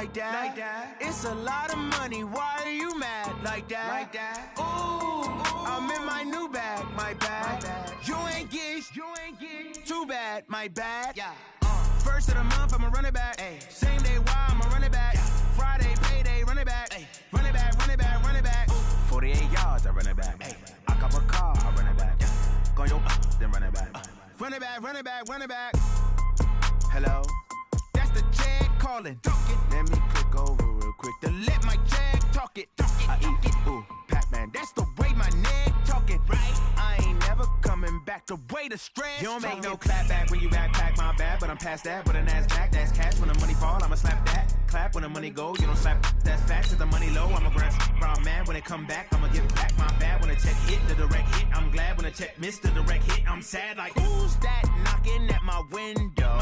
like that. It's a lot of money, why are you mad like that? Ooh, I'm in my new bag, my bad. You ain't get too bad, my bad. First of the month, I'ma run it back. Same day, why I'ma run it back. Friday, payday, run it back. Run it back, run it back, run it back. 48 yards, I run it back. I cop a car, I run it back. Go yo, then run it back. Run it back, run it back, run it back. Hello, that's the jag calling. Let me click over real quick to let my jag talk it. I eat it, ooh, Pac-Man, that's the way my neck talking. Right, I ain't never coming back the way the stress. You don't make no clap back when you backpack, my bad, but I'm past that. But a NASDAQ, that's cash. When the money fall, I'ma slap that. Clap when the money go, you don't slap. That's fact, cause the money low, I'ma grab brown man. When it come back, I'ma give back my bad. When the check hit, the direct hit, I'm glad. When the check missed the direct hit, I'm sad. Like, who's that knocking at my window?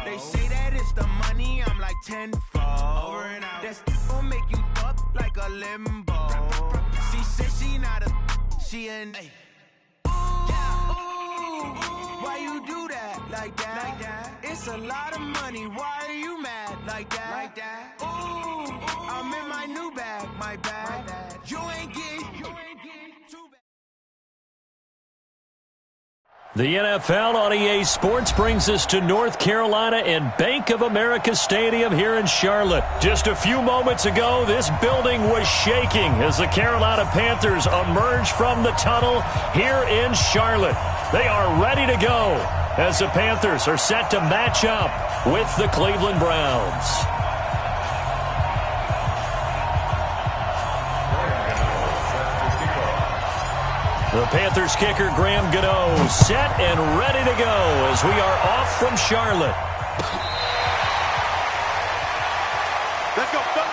They say that it's the money, I'm like tenfold. Over and out. That's gon' make you up like a limbo. She said she not a, she an. Why you do that like that? It's a lot of money, why are you mad like that? Ooh, I'm in my new bag, my bad. You ain't get too bad. The NFL on EA Sports brings us to North Carolina and Bank of America Stadium here in Charlotte. Just a few moments ago, this building was shaking as the Carolina Panthers emerged from the tunnel here in Charlotte. They are ready to go as the Panthers are set to match up with the Cleveland Browns. The Panthers kicker, Graham Gano, set and ready to go as we are off from Charlotte. Let's go. Good.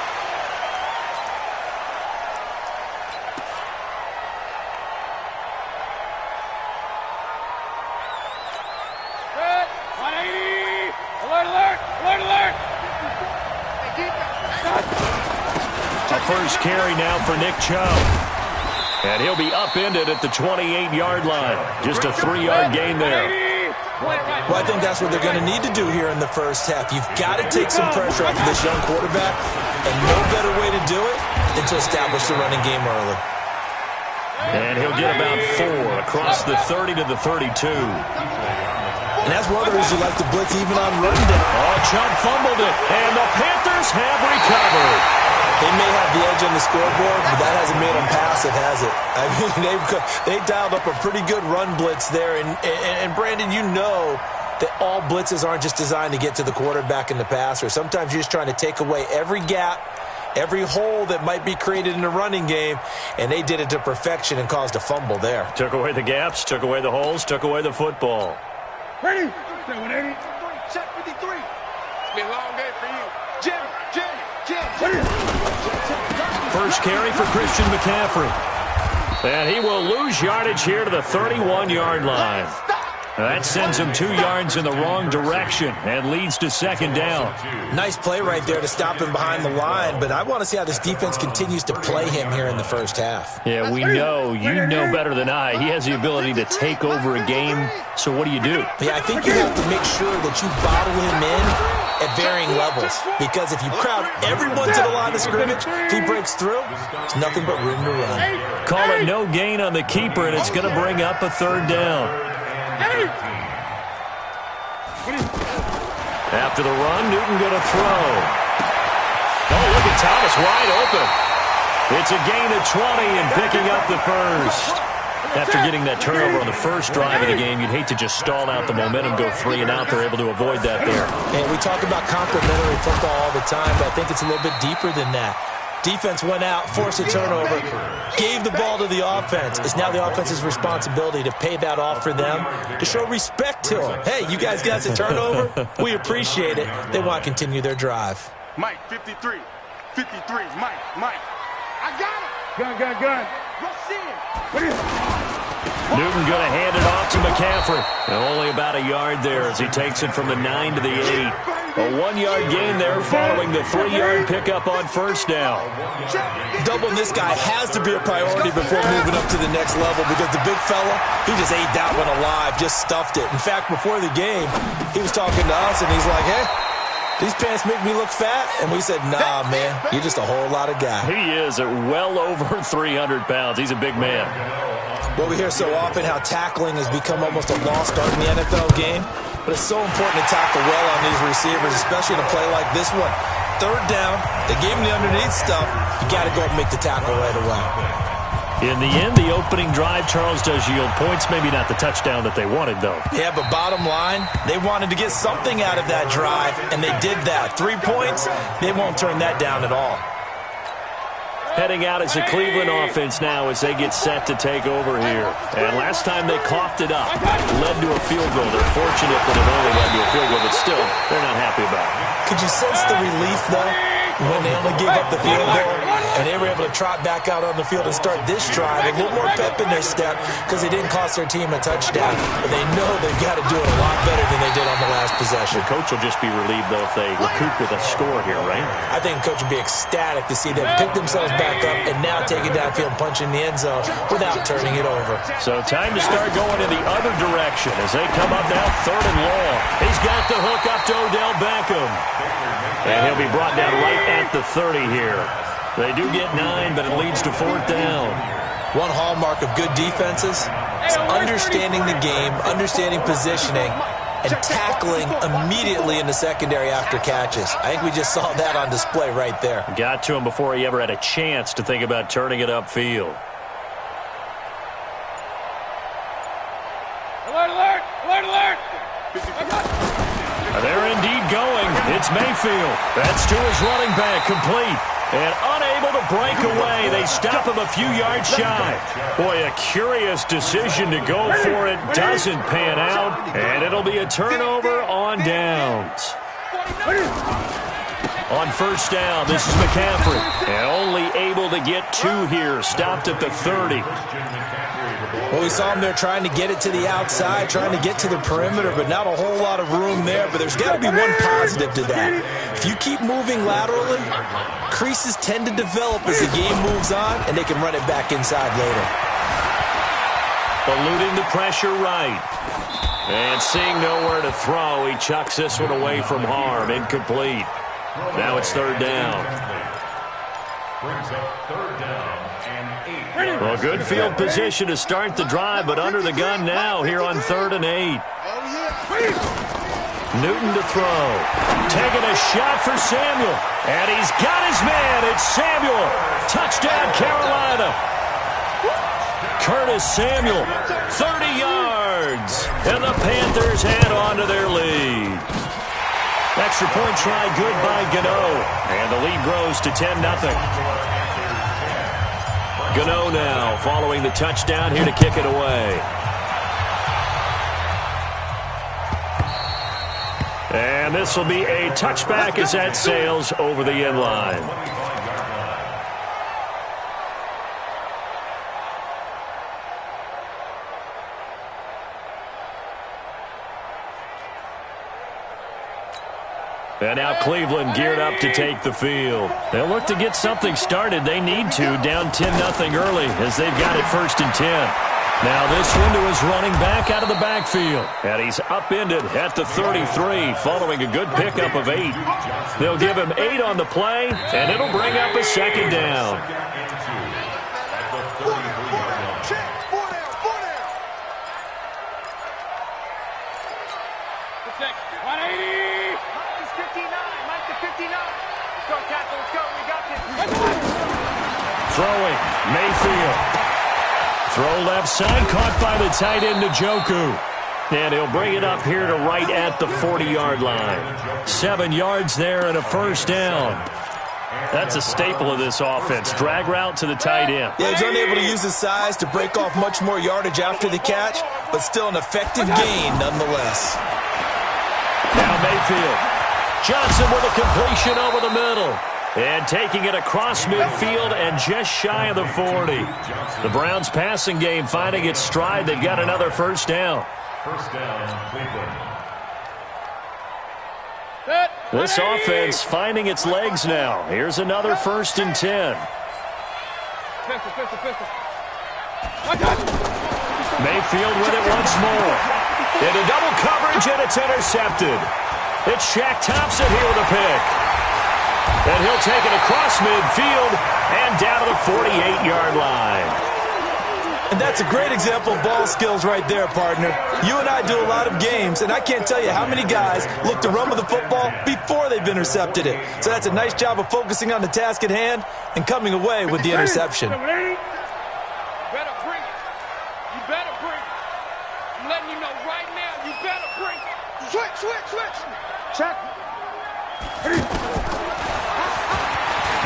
180. Alert, alert, alert, alert. A first carry now for Nick Chubb. And he'll be upended at the 28-yard line. Just a 3-yard gain there. Well, I think that's what they're going to need to do here in the first half. You've got to take some pressure off of this young quarterback, and no better way to do it than to establish the running game early. And he'll get about 4 across the 30 to the 32. And that's one of the reasons you like to blitz even on run down. Oh, Chubb fumbled it, and the Panthers have recovered. They may have the edge on the scoreboard, but that hasn't made them pass it, has it? I mean, they dialed up a pretty good run blitz there. And Brandon, you know that all blitzes aren't just designed to get to the quarterback and the passer. Sometimes you're just trying to take away every gap, every hole that might be created in the running game, and they did it to perfection and caused a fumble there. Took away the gaps, took away the holes, took away the football. Ready? 180. Check 53. It's been a long day for you. Jim. First carry for Christian McCaffrey. And he will lose yardage here to the 31-yard line. That sends him 2 yards in the wrong direction and leads to second down. Nice play right there to stop him behind the line, but I want to see how this defense continues to play him here in the first half. Yeah, we know. You know better than I. He has the ability to take over a game, so what do? Yeah, I think you have to make sure that you bottle him in at varying levels, because if you crowd everyone to the line of scrimmage, if he breaks through, there's nothing but room to run. Call it no gain on the keeper, and it's going to bring up a third down. After the run, Newton going to throw. Oh, look at Thomas wide open. It's a gain of 20 and picking up the first. After getting that turnover on the first drive of the game, you'd hate to just stall out the momentum, go 3 and out. They're able to avoid that there. And we talk about complementary football all the time, but I think it's a little bit deeper than that. Defense went out, forced a turnover, gave the ball to the offense. It's now the offense's responsibility to pay that off for them, to show respect to them. Hey, you guys got a turnover? We appreciate it. They want to continue their drive. Mike, 53. 53. Mike. I got it. Gun. Rush in. Newton going to hand it off to McCaffrey. And only about a yard there as he takes it from the 9 to the 8. A 1-yard gain there following the 3-yard pickup on first down. Doubling this guy has to be a priority before moving up to the next level, because the big fella, he just ate that one alive, just stuffed it. In fact, before the game, he was talking to us, and he's like, hey, these pants make me look fat. And we said, nah, man, you're just a whole lot of guy. He is at well over 300 pounds. He's a big man. Well, we hear so often how tackling has become almost a lost art in the NFL game. But it's so important to tackle well on these receivers, especially in a play like this one. Third down, they gave him the underneath stuff. You got to go and make the tackle right away. In the end, the opening drive, Charles, does yield points. Maybe not the touchdown that they wanted, though. Yeah, but bottom line, they wanted to get something out of that drive, and they did that. 3 points, they won't turn that down at all. Heading out as a Cleveland offense now as they get set to take over here. And last time they coughed it up, led to a field goal. They're fortunate that it only led to a field goal, but still, they're not happy about it. Could you sense the relief, though, when they only gave up the field goal? And they were able to trot back out on the field and start this drive. A little more pep in their step because they didn't cost their team a touchdown. But they know they've got to do it a lot better than they did on the last possession. The coach will just be relieved, though, if they recoup with a score here, right? I think the coach will be ecstatic to see them pick themselves back up and now take it downfield, punch in the end zone without turning it over. So time to start going in the other direction as they come up now 3rd and long. He's got the hook up to Odell Beckham. And he'll be brought down right at the 30 here. They do get 9, but it leads to 4th down. One hallmark of good defenses is understanding the game, understanding positioning, and tackling immediately in the secondary after catches. I think we just saw that on display right there. Got to him before he ever had a chance to think about turning it upfield. Alert, alert, alert, alert. They're indeed going. It's Mayfield. That's to his running back, complete. And unable to break away. They stop him a few yards shy. Boy, a curious decision to go for it. Doesn't pan out. And it'll be a turnover on downs. On 1st down, this is McCaffrey. And only able to get 2 here. Stopped at the 30. Well, we saw him there trying to get it to the outside, trying to get to the perimeter, but not a whole lot of room there. But there's got to be one positive to that. If you keep moving laterally, creases tend to develop as the game moves on, and they can run it back inside later. Eluding the pressure right. And seeing nowhere to throw, he chucks this one away from harm. Incomplete. Now it's 3rd down. Well, good field position to start the drive, but under the gun now here on 3rd and 8. Newton to throw. Taking a shot for Samuel. And he's got his man. It's Samuel. Touchdown, Carolina. Curtis Samuel, 30 yards. And the Panthers head on to their lead. Extra point try good by Gano. And the lead grows to 10-0. Gano now following the touchdown here to kick it away. And this will be a touchback as that sails over the end line. And now Cleveland geared up to take the field. They'll look to get something started. They need to, down 10-0 early as they've got it 1st and 10. Now this one to his running back out of the backfield. And he's upended at the 33 following a good pickup of 8. They'll give him 8 on the play, and it'll bring up a 2nd down. Throwing, Mayfield. Throw left side, caught by the tight end Njoku. And he'll bring it up here to right at the 40-yard line. 7 yards there and a 1st down. That's a staple of this offense. Drag route to the tight end. Yeah, he's unable to use his size to break off much more yardage after the catch, but still an effective gain nonetheless. Now Mayfield. Johnson with a completion over the middle. And taking it across midfield and just shy of the 40. The Browns passing game finding its stride. They've got another 1st down. 1st down, Cleveland. This offense finding its legs now. Here's another 1st and 10. Mayfield with it once more. Into double coverage, and it's intercepted. It's Shaq Thompson here with a pick. And he'll take it across midfield and down to the 48-yard line. And that's a great example of ball skills right there, partner. You and I do a lot of games, and I can't tell you how many guys look to run with the football before they've intercepted it. So that's a nice job of focusing on the task at hand and coming away with the interception. You better bring it. You better bring it. I'm letting you know right now, you better bring it. Switch. Check.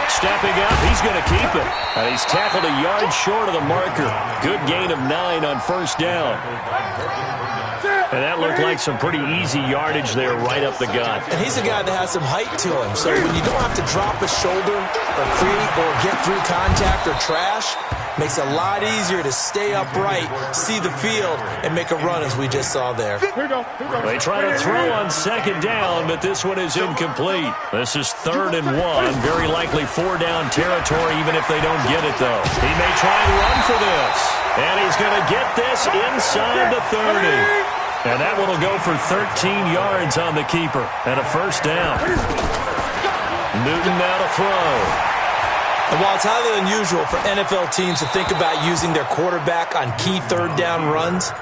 Stepping up, he's going to keep it. And he's tackled a yard short of the marker. Good gain of 9 on first down. And that looked like some pretty easy yardage there right up the gut. And he's a guy that has some height to him. So when you don't have to drop a shoulder or create or get through contact or trash, makes it a lot easier to stay upright, see the field, and make a run as we just saw there. They try to throw on second down, but this one is incomplete. This is 3rd and 1. Very likely 4-down territory, even if they don't get it, though. He may try and run for this. And he's going to get this inside the 30. And that one will go for 13 yards on the keeper and a first down. Newton now to throw. And while it's highly unusual for NFL teams to think about using their quarterback on key 3rd down runs,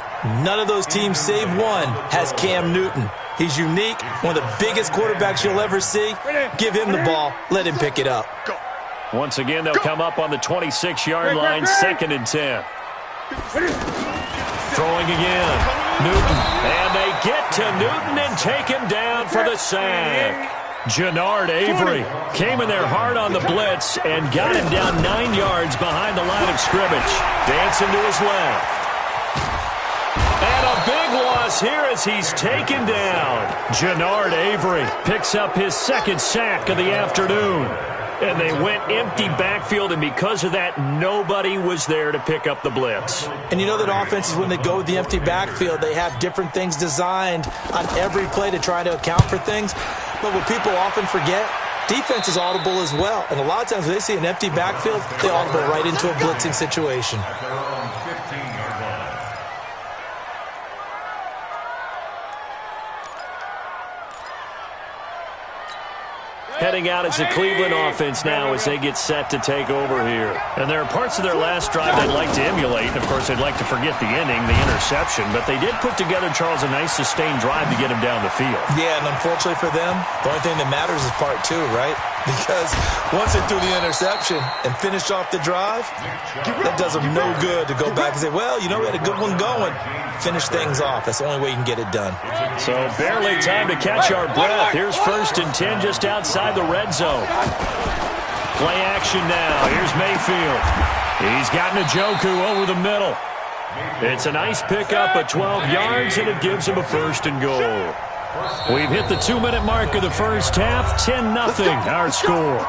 none of those teams, save one, has Cam Newton. He's unique, one of the biggest quarterbacks you'll ever see. Give him the ball. Let him pick it up. Once again, they'll come up on the 26-yard line, 2nd and 10. Throwing again. Newton. And they get to Newton and take him down for the sack. Jannard Avery came in there hard on the blitz and got him down 9 yards behind the line of scrimmage. Dancing to his left. And a big loss here as he's taken down. Jannard Avery picks up his 2nd sack of the afternoon. And they went empty backfield, and because of that, nobody was there to pick up the blitz. And you know that offenses, when they go with the empty backfield, they have different things designed on every play to try to account for things. But what people often forget, defense is audible as well. And a lot of times when they see an empty backfield, they audible right into a blitzing situation. Heading out as the Cleveland offense now as they get set to take over here. And there are parts of their last drive they'd like to emulate. And, of course, they'd like to forget the ending, the interception. But they did put together, Charles, a nice sustained drive to get him down the field. Yeah, and unfortunately for them, the only thing that matters is part 2, right? Because once they threw the interception and finished off the drive, that does them no good to go back and say, well, you know, we had a good one going. Finish things off. That's the only way you can get it done. So barely time to catch our breath. Here's 1st and 10 just outside the red zone. Play action now. Here's Mayfield. He's got Njoku over the middle. It's a nice pickup at 12 yards, and it gives him a 1st and goal. We've hit the 2-minute mark of the first half. 10-0 our score.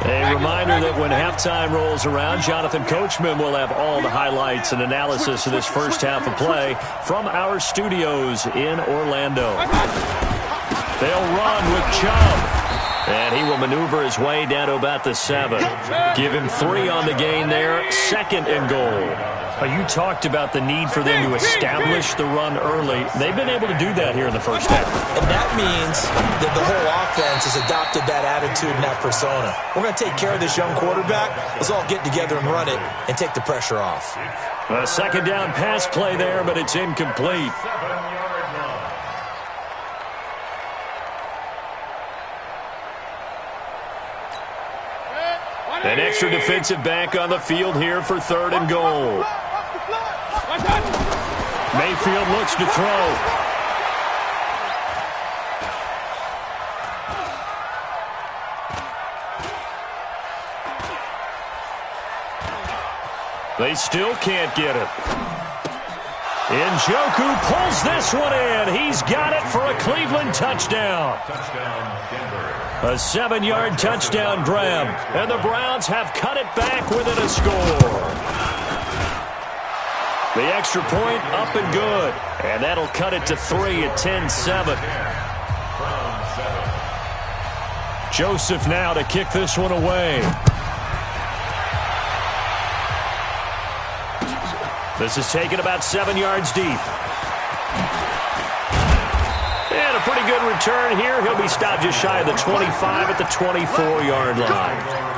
A reminder that when halftime rolls around, Jonathan Coachman will have all the highlights and analysis of this first half of play from our studios in Orlando. They'll run with Chubb. And he will maneuver his way down to about the 7. Give him 3 on the gain there. 2nd and goal. You talked about the need for them to establish the run early. They've been able to do that here in the first half. And that means that the whole offense has adopted that attitude and that persona. We're going to take care of this young quarterback. Let's all get together and run it and take the pressure off. A 2nd down pass play there, but it's incomplete. An extra defensive back on the field here for 3rd and goal. Mayfield looks to throw. They still can't get it. Njoku pulls this one in. He's got it for a Cleveland touchdown. A 7-yard touchdown grab. And the Browns have cut it back within a score. The extra point up and good. And that'll cut it to 3 at 10-7. Joseph now to kick this one away. This is taken about 7 yards deep. And a pretty good return here. He'll be stopped just shy of the 25 at the 24-yard line.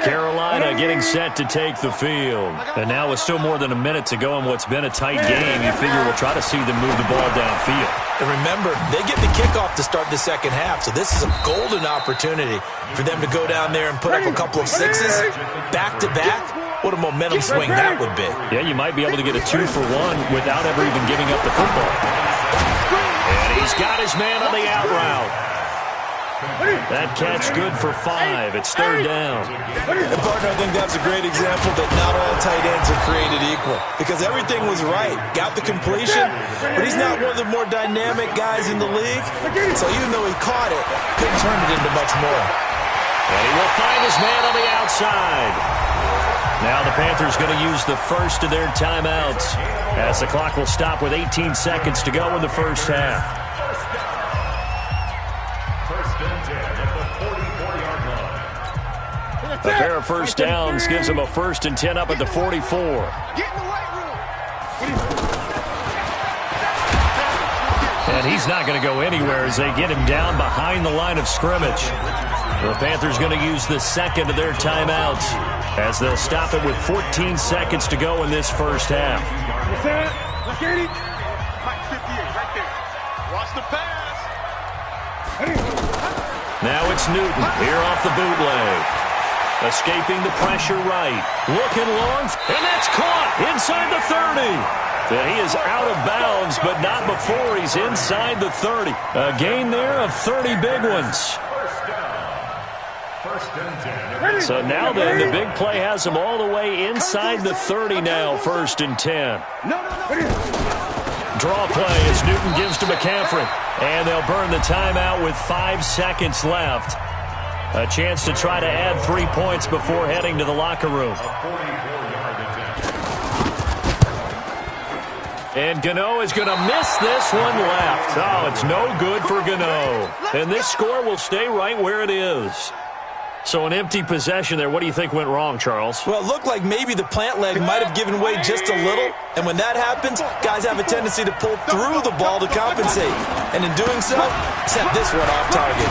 Carolina getting set to take the field. And now with still more than a minute to go in what's been a tight game, you figure we'll try to see them move the ball downfield. And remember, they get the kickoff to start the second half, so this is a golden opportunity for them to go down there and put up a couple of sixes back-to-back. What a momentum swing that would be. Yeah, you might be able to get a 2-for-1 without ever even giving up the football. And he's got his man on the out route. That catch good for 5. It's third down. And partner, I think that's a great example that not all tight ends are created equal, because everything was right. Got the completion, but he's not one of the more dynamic guys in the league. So even though he caught it, couldn't turn it into much more. And he will find his man on the outside. Now the Panthers going to use the first of their timeouts as the clock will stop with 18 seconds to go in the first half. A pair of first downs gives him a 1st and 10 up at the 44. And he's not going to go anywhere as they get him down behind the line of scrimmage. The Panthers going to use the second of their timeouts as they'll stop it with 14 seconds to go in this first half. Watch the pass. Now it's Newton here off the bootleg. Escaping the pressure right. Looking long. And that's caught inside the 30. And he is out of bounds, but not before he's inside the 30. A gain there of 30 big ones. So now then, the big play has him all the way inside the 30 now, 1st and 10. Draw play as Newton gives to McCaffrey. And they'll burn the timeout with 5 seconds left. A chance to try to add 3 points before heading to the locker room. And Gano is going to miss this one left. Oh, it's no good for Gano. And this score will stay right where it is. So an empty possession there. What do you think went wrong, Charles? Well, it looked like maybe the plant leg might have given way just a little. And when that happens, guys have a tendency to pull through the ball to compensate. And in doing so, sent this one off target.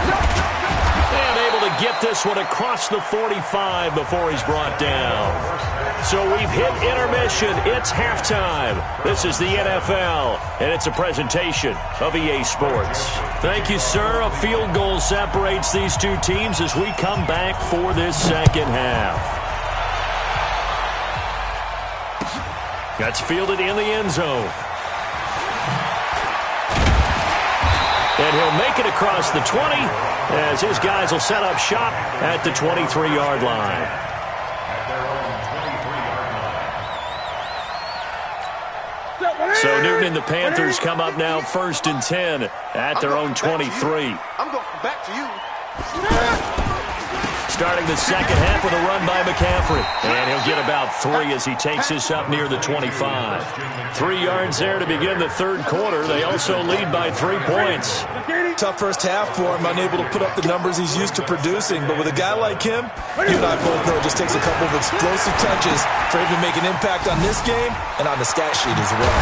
And able to get this one across the 45 before he's brought down. So we've hit intermission. It's halftime. This is the NFL, and it's a presentation of EA Sports. Thank you, sir. A field goal separates these two teams as we come back for this second half. That's fielded in the end zone. And he'll make it across the 20 as his guys will set up shop at the 23-yard line. So Newton and the Panthers come up now 1st and 10 at their own 23. I'm going back to you. Starting the second half with a run by McCaffrey. And he'll get about 3 as he takes this up near the 25. 3 yards there to begin the third quarter. They also lead by 3 points. Tough first half for him, unable to put up the numbers he's used to producing. But with a guy like him, you and I both know it just takes a couple of explosive touches for him to make an impact on this game and on the stat sheet as well.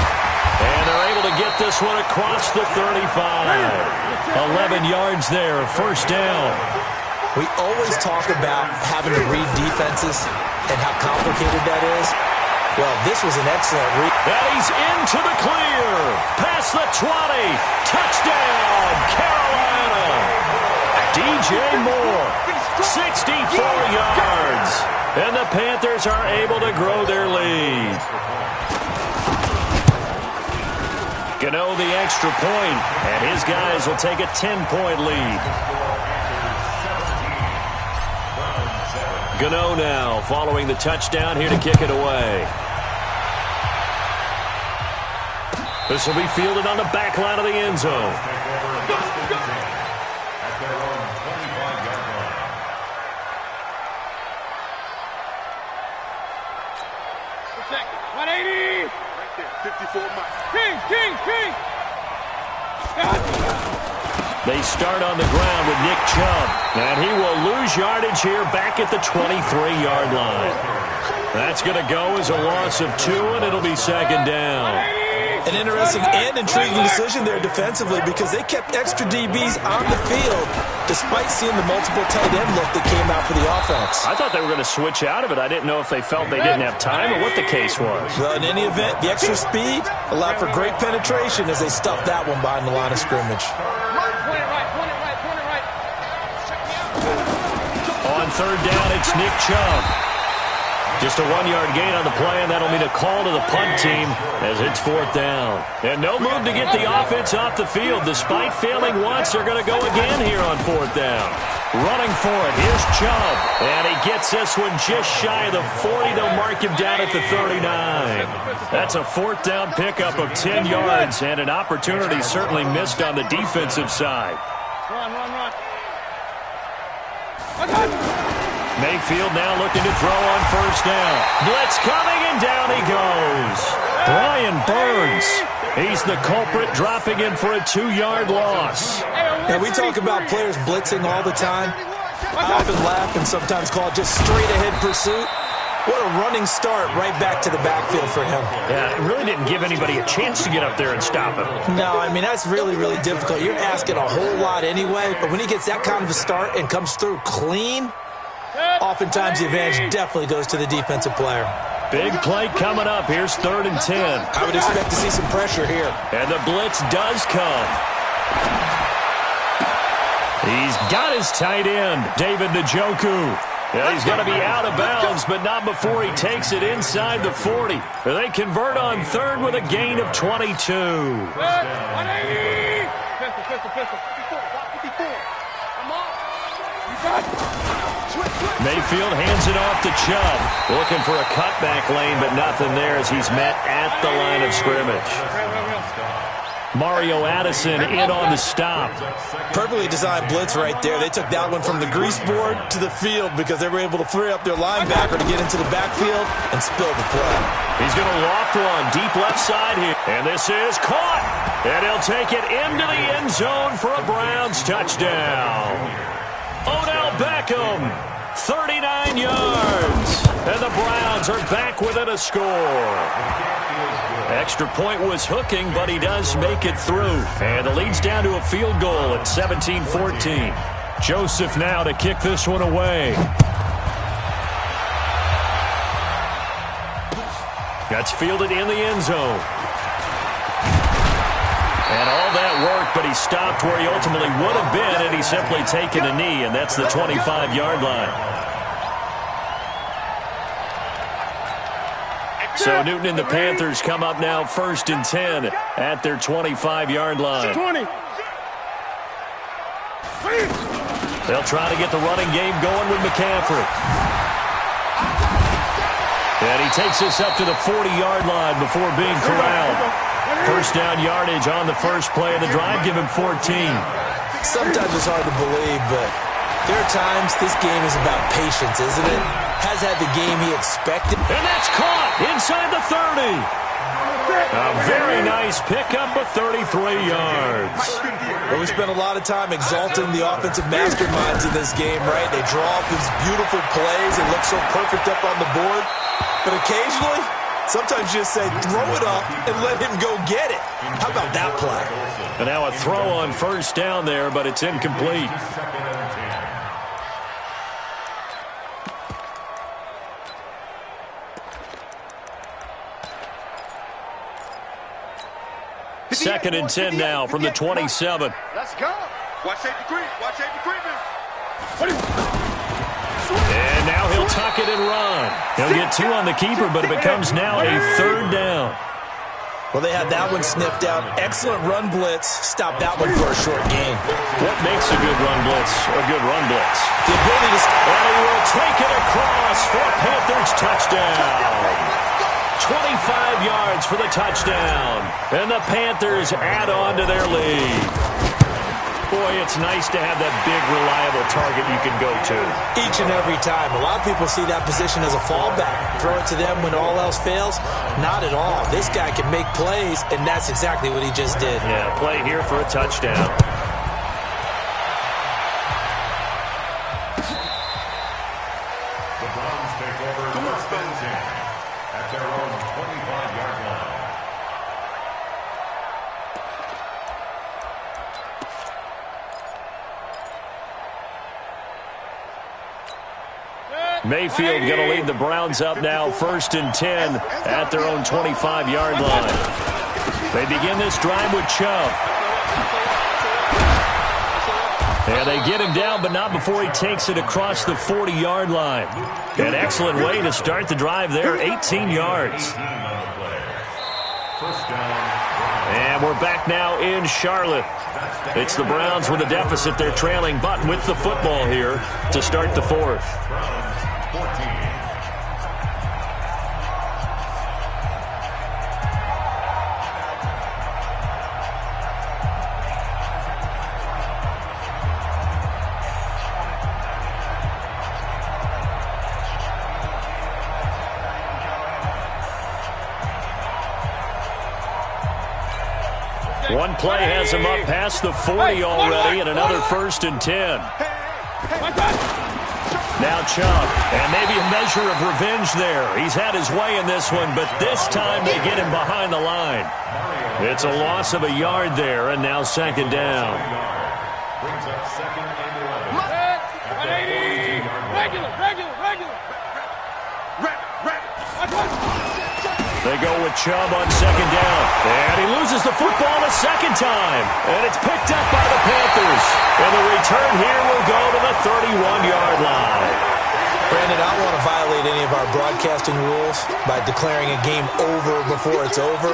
And they're able to get this one across the 35. 11 yards there, 1st down. We always talk about having to read defenses and how complicated that is. Well, this was an excellent read. And he's into the clear. Past the 20. Touchdown, Carolina. DJ Moore, 64 yards. And the Panthers are able to grow their lead. Gano the extra point, and his guys will take a 10-point lead. Gano now following the touchdown here to kick it away. This will be fielded on the back line of the end zone. Protected. 180. Right there. 54 miles. King. They start start on the ground with Nick Chubb. And he will lose yardage here back at the 23-yard line. That's going to go as a loss of 2, and it'll be second down. An interesting and intriguing decision there defensively because they kept extra DBs on the field despite seeing the multiple tight end look that came out for the offense. I thought they were going to switch out of it. I didn't know if they felt they didn't have time or what the case was. Well, in any event, the extra speed allowed for great penetration as they stuffed that one behind the line of scrimmage. On third down, it's Nick Chubb. Just a 1-yard gain on the play, and that'll mean a call to the punt team as it's fourth down. And no move to get the offense off the field. Despite failing once, they're going to go again here on fourth down. Running for it, here's Chubb. And he gets this one just shy of the 40. They'll mark him down at the 39. That's a fourth down pickup of 10 yards, and an opportunity certainly missed on the defensive side. Run. Mayfield now looking to throw on first down. Blitz coming, and down he goes. Brian Burns. He's the culprit, dropping in for a 2-yard loss. Now, we talk about players blitzing all the time. I often laugh and sometimes call it just straight-ahead pursuit. What a running start right back to the backfield for him. Yeah, it really didn't give anybody a chance to get up there and stop him. No, I mean, that's really, really difficult. You're asking a whole lot anyway, but when he gets that kind of a start and comes through clean, oftentimes the advantage definitely goes to the defensive player. Big play coming up. Here's 3rd and 10. I would expect to see some pressure here. And the blitz does come. He's got his tight end, David Njoku. Yeah, he's going to be out of bounds, but not before he takes it inside the 40. They convert on 3rd with a gain of 22. Mayfield hands it off to Chubb. Looking for a cutback lane, but nothing there as he's met at the line of scrimmage. Mario Addison in on the stop. Perfectly designed blitz right there. They took that one from the grease board to the field because they were able to free up their linebacker to get into the backfield and spill the play. He's going to loft one deep left side here. And this is caught. And he'll take it into the end zone for a Browns touchdown. Odell Beckham, 39 yards. And the Browns are back within a score. Extra point was hooking, but he does make it through. And the lead's down to a field goal at 17-14. Joseph now to kick this one away. That's fielded in the end zone. And all that work, but he stopped where he ultimately would have been, and he's simply taken a knee, and that's the 25-yard line. So Newton and the Panthers come up now 1st and 10 at their 25-yard line. 20. They'll try to get the running game going with McCaffrey. And he takes this up to the 40-yard line before being corralled. First down yardage on the first play of the drive. Give him 14. Sometimes it's hard to believe, but there are times this game is about patience, isn't it? Has had the game he expected. And that's caught inside the 30. A very nice pickup of 33 yards. Well, we spent a lot of time exalting the offensive masterminds in this game, right? They draw up these beautiful plays. It looks so perfect up on the board. But occasionally, sometimes you just say, throw it up and let him go get it. How about that play? And now a throw on first down there, but it's incomplete. Second and 10 now from the 27. Let's go. Watch safety creep. Watch safety creeping. And now he'll tuck it and run. He'll get 2 on the keeper, but it becomes now a 3rd down. Well, they had that one sniffed out. Excellent run blitz. Stop that one for a short gain. What makes a good run blitz a good run blitz? The ability to... And he will take it across for a Panthers touchdown. 25 yards for the touchdown. And the Panthers add on to their lead. Boy, it's nice to have that big, reliable target you can go to. Each and every time. A lot of people see that position as a fallback. Throw it to them when all else fails. Not at all. This guy can make plays, and that's exactly what he just did. Yeah, play here for a touchdown. Mayfield going to lead the Browns up now, 1st and 10 at their own 25-yard line. They begin this drive with Chubb. And they get him down, but not before he takes it across the 40-yard line. An excellent way to start the drive there, 18 yards. And we're back now in Charlotte. It's the Browns with a deficit. They're trailing, but with the football here to start the 4th. One play has him up past the 40 already, and another 1st and 10. Now Chubb, and maybe a measure of revenge there. He's had his way in this one, but this time they get him behind the line. It's a loss of a yard there, and now 2nd down. Brings up 2nd and 11. 180. They go with Chubb on 2nd down. And he loses the football a 2nd time. And it's picked up by the Panthers. And the return here will go to the 31-yard line. Brandon, I don't want to violate any of our broadcasting rules by declaring a game over before it's over.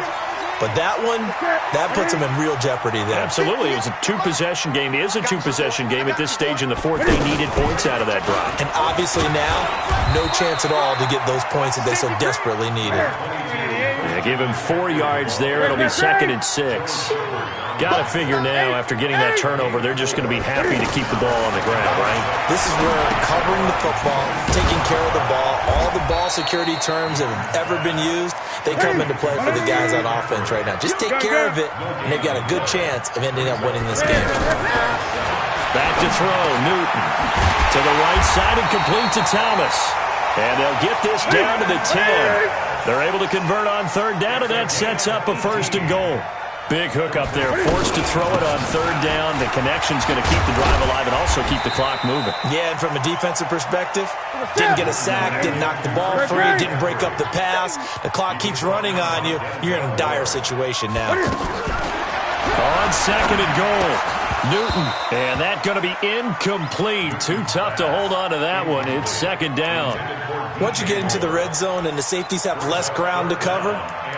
But that one, that puts them in real jeopardy there. Absolutely. It was a 2-possession game. It is a 2-possession game at this stage in the 4th. They needed points out of that drive. And obviously now, no chance at all to get those points that they so desperately needed. Yeah, give him 4 yards there. It'll be 2nd and 6. Got to figure now, after getting that turnover, they're just going to be happy to keep the ball on the ground, right? This is where covering the football, taking care of the ball, all the ball security terms that have ever been used, they come into play for the guys on offense right now. Just take care of it, and they've got a good chance of ending up winning this game. Back to throw, Newton. To the right side and complete to Thomas. And they'll get this down to the 10. They're able to convert on 3rd down, and that sets up a 1st and goal. Big hook up there, forced to throw it on 3rd down. The connection's going to keep the drive alive and also keep the clock moving. Yeah, and from a defensive perspective, didn't get a sack, didn't knock the ball free, didn't break up the pass. The clock keeps running on you. You're in a dire situation now. On 2nd and goal, Newton. And that's going to be incomplete. Too tough to hold on to that one. It's 2nd down. Once you get into the red zone and the safeties have less ground to cover,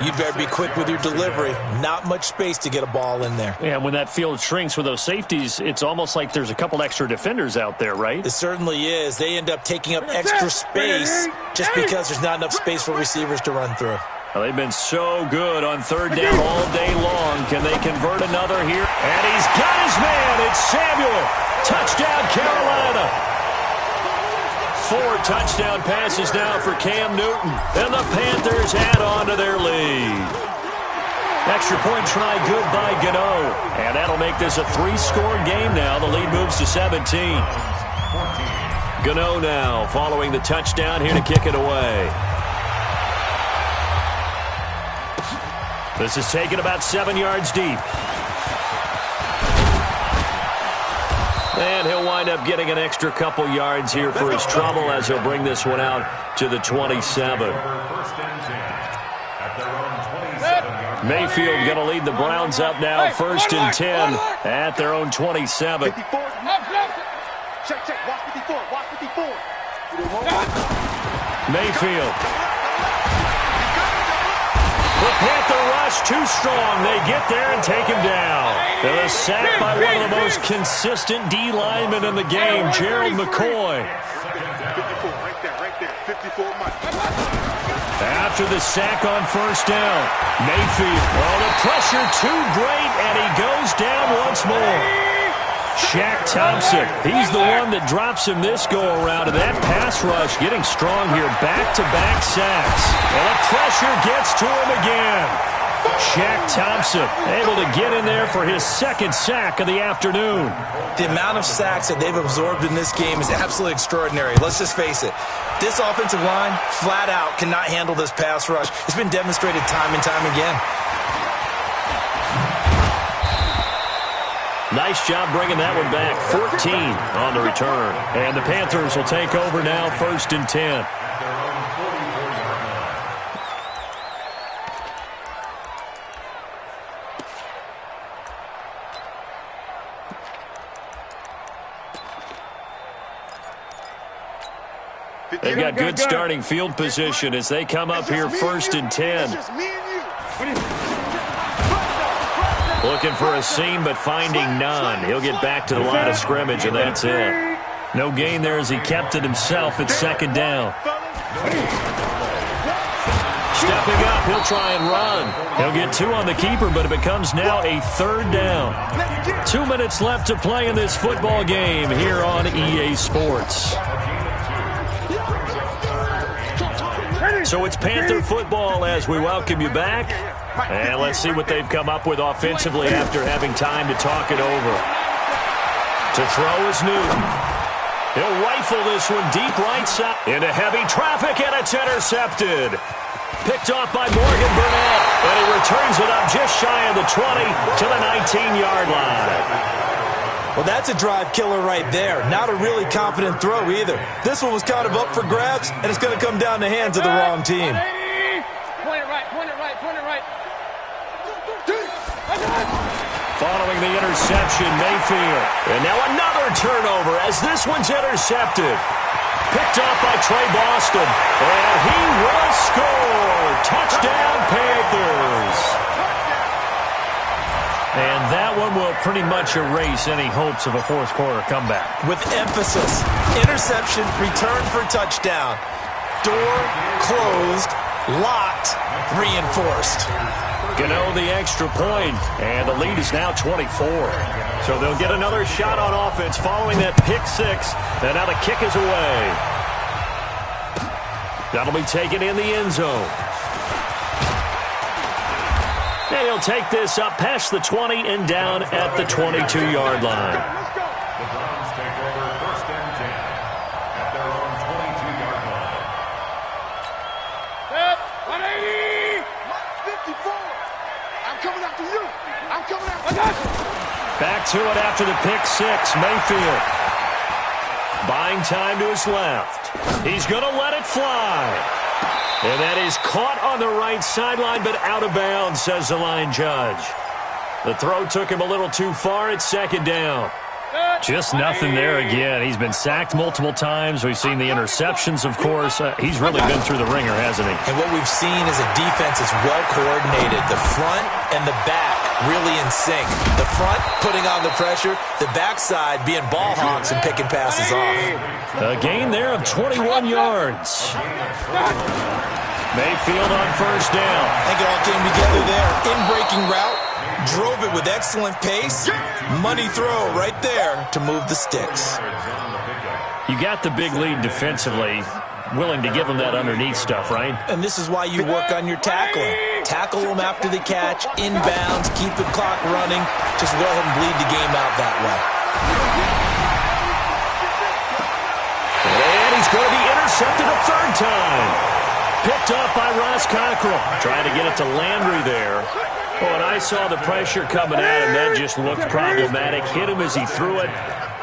you'd better be quick with your delivery. Not much space to get a ball in there. Yeah, when that field shrinks with those safeties, it's almost like there's a couple extra defenders out there, right? It certainly is. They end up taking up extra space just because there's not enough space for receivers to run through. Well, they've been so good on 3rd down all day long. Can they convert another here? And he's got his man. It's Samuel. Touchdown, Carolina. 4 touchdown passes now for Cam Newton. And the Panthers add on to their lead. Extra point try good by Gano. And that'll make this a 3-score game now. The lead moves to 17. Gano now following the touchdown here to kick it away. This is taken about 7 yards deep. And he'll wind up getting an extra couple yards here for his trouble as he'll bring this one out to the 27. Mayfield going to lead the Browns up now, 1st and 10 at their own 27. Check. Watch 54. Watch 54. Mayfield. The Panther rush too strong. They get there and take him down. And a sack by one of the most consistent D linemen in the game, Gerald McCoy. 54, right there. 54 Mike. After the sack on 1st down, Mayfield. Oh, the pressure too great, and he goes down once more. Shaq Thompson, he's the one that drops him this go-around, and that pass rush getting strong here. Back-to-back sacks. And the pressure gets to him again. Shaq Thompson able to get in there for his 2nd sack of the afternoon. The amount of sacks that they've absorbed in this game is absolutely extraordinary. Let's just face it. This offensive line, flat out, cannot handle this pass rush. It's been demonstrated time and time again. Nice job bringing that one back. 14 on the return. And the Panthers will take over now, 1st and 10. They've got good starting field position as they come up here 1st and 10. Looking for a seam, but finding none. He'll get back to the line of scrimmage, and that's it. No gain there as he kept it himself at 2nd down. Stepping up, he'll try and run. He'll get 2 on the keeper, but it becomes now a 3rd down. 2 minutes left to play in this football game here on EA Sports. So it's Panther football as we welcome you back. And let's see what they've come up with offensively after having time to talk it over. To throw is Newton. He'll rifle this one deep right side into heavy traffic, and it's intercepted. Picked off by Morgan Burnett, and he returns it up just shy of the 20 to the 19-yard line. Well, that's a drive killer right there. Not a really confident throw either. This one was kind of up for grabs, and it's going to come down the hands of the wrong team. Point it right, point it right, point it right. Following the interception, Mayfield. And now another turnover as this one's intercepted. Picked off by Trey Boston. And he will score. Touchdown, Panthers. And that one will pretty much erase any hopes of a fourth-quarter comeback. With emphasis, interception, return for touchdown. Door closed, locked, reinforced. Gano the extra point, and the lead is now 24. So they'll get another shot on offense following that pick 6, and now the kick is away. That'll be taken in the end zone. And he'll take this up past the 20 and down at the 22-yard line. The Browns take over 1st and 10 at their own 22-yard line. 180! 54! I'm coming after you! I'm coming after you! Back to it after the pick 6, Mayfield. Buying time to his left. He's going to let it fly. And that is caught on the right sideline, but out of bounds, says the line judge. The throw took him a little too far. It's 2nd down. Just nothing there again. He's been sacked multiple times. We've seen the interceptions, of course. He's really been through the ringer, hasn't he? And what we've seen is a defense that's well coordinated. The front and the back really in sync. The front putting on the pressure. The backside being ball hawks and picking passes off. A gain there of 21 yards. Mayfield on 1st down. I think it all came together there. In-breaking route. Drove it with excellent pace. Money throw right there to move the sticks. You got the big lead defensively. Willing to give them that underneath stuff, right? And this is why you work on your tackling. Tackle them after the catch, inbounds, keep the clock running. Just go ahead and bleed the game out that way. And he's going to be intercepted a 3rd time. Picked up by Ross Cockrell. Trying to get it to Landry there. Oh, and I saw the pressure coming at him. That just looked problematic. Hit him as he threw it,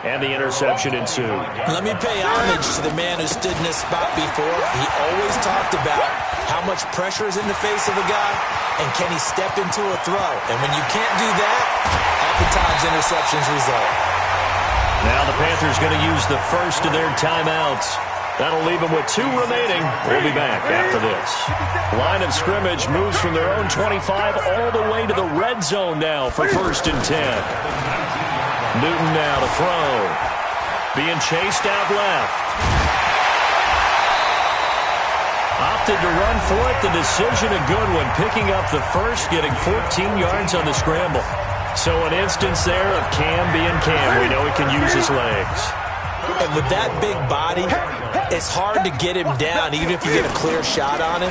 and the interception ensued. Let me pay homage to the man who stood in this spot before. He always talked about how much pressure is in the face of a guy, and can he step into a throw. And when you can't do that, oftentimes interceptions result. Now the Panthers going to use the first of their timeouts. That'll leave them with 2 remaining. We'll be back after this. Line of scrimmage moves from their own 25 all the way to the red zone now for 1st and 10. Newton now to throw. Being chased out left. Opted to run for it. The decision a good one. Picking up the first, getting 14 yards on the scramble. So an instance there of Cam being Cam. We know he can use his legs. And with that big body, it's hard to get him down, even if you get a clear shot on him.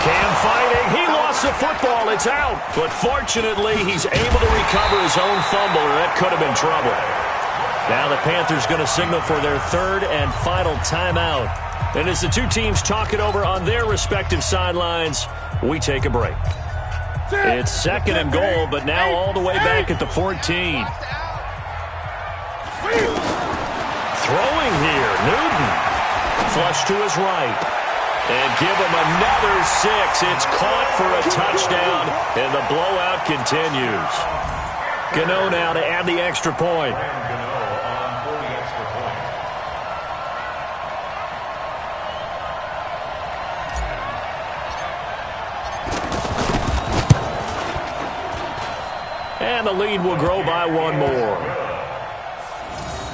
Cam fighting. He lost the football. It's out. But fortunately, he's able to recover his own fumble, or that could have been trouble. Now the Panthers going to signal for their 3rd and final timeout. And as the 2 teams talk it over on their respective sidelines, we take a break. It's 2nd and goal, but now all the way back at the 14. throwing here. Newton. Flush to his right. And give him another 6. It's caught for a touchdown, and the blowout continues. Gano now to add the extra point. And the lead will grow by one more.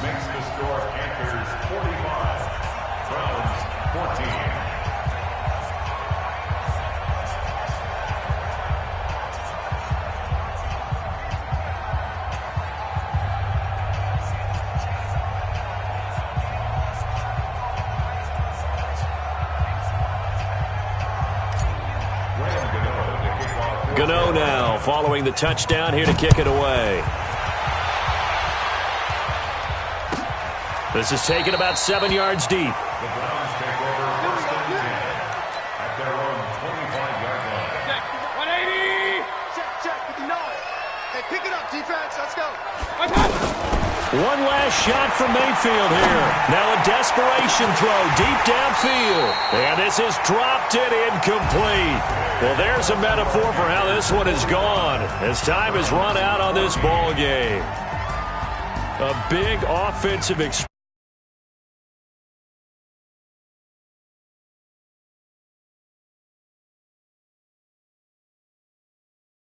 Makes the score Panthers 45, Browns 14. Gano now following the touchdown here to kick it away. This is taken about 7 yards deep. The Browns take over first and 10 at their own 25-yard line. Check, 180! Check, 59. Hey, pick it up, defense, let's go. One last shot from Mayfield here. Now a desperation throw deep downfield. And this is dropped it incomplete. Well, there's a metaphor for how this one is gone as time has run out on this ball game. A big offensive experience.